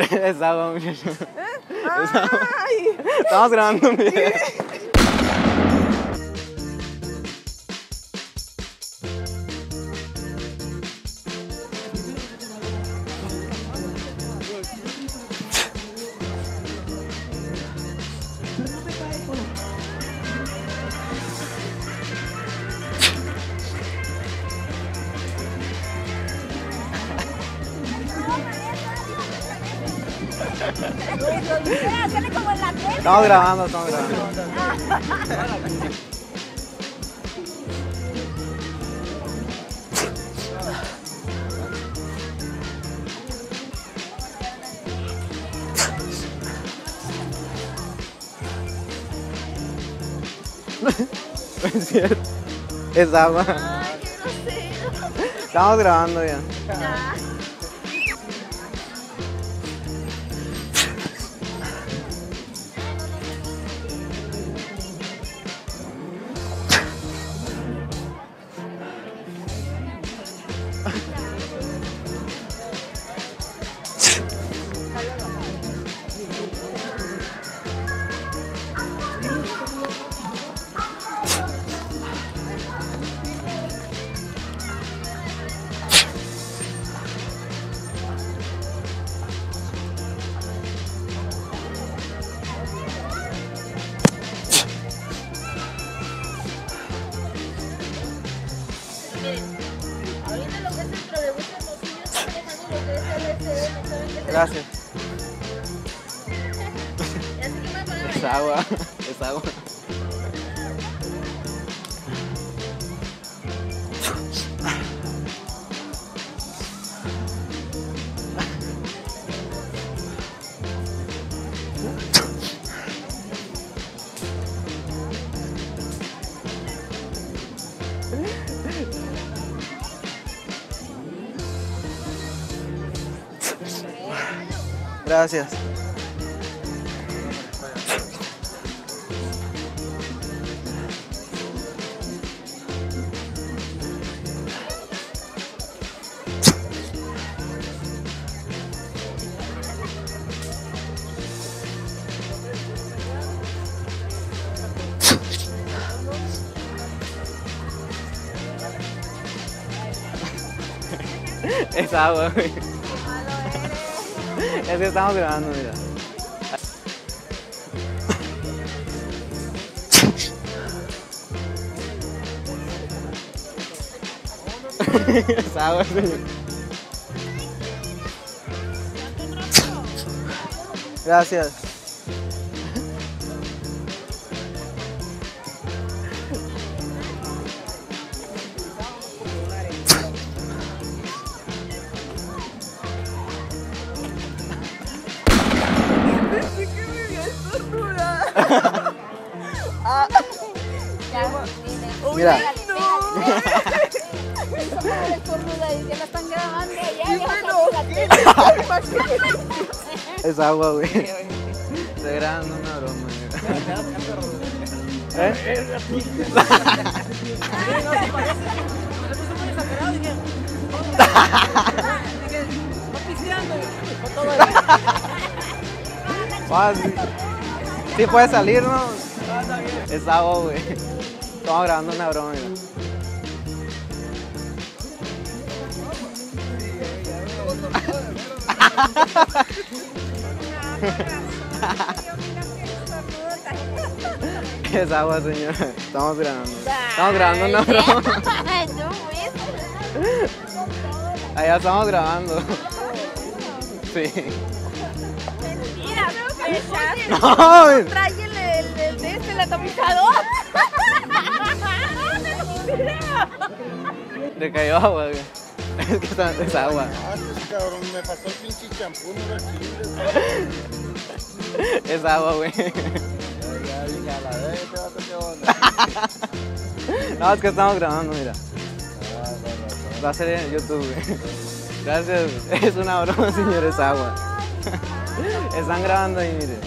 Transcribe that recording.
Es agua, muchacho. Es agua. ¡Ay! Estamos grabando un video. Hacerle como en la tele. Estamos grabando, estamos grabando. Es cierto. Es agua. Ay, qué grosero. Estamos grabando ya. Ya. Ahorita lo que es el trolebús en los niños están dejando lo que es el LCD, ¿saben qué se Gracias. Y así que me ponen Es agua. Es agua. Gracias. Es agua, güey. Es que estamos grabando, mira. Es agua, señor. Gracias. Pensé que me iba a estornudar. Mira. Y ya la están grabando. Es agua, güey. Estoy grabando una broma, güey. Sí puede salir, ¿no? Es agua, güey. Estamos grabando una broma, mira. Es agua, señora. Estamos grabando. Estamos grabando una broma. Allá estamos grabando. Sí. Mira, No, trae el atomizador. le cayó agua, güey. Es que es agua. Cabrón, me pasó el pinche champú, no lo chilles. Es agua, güey. No, es que estamos grabando, mira. Va a ser en YouTube, güey. Gracias, es una broma, señor, es agua. Están grabando ahí, mire.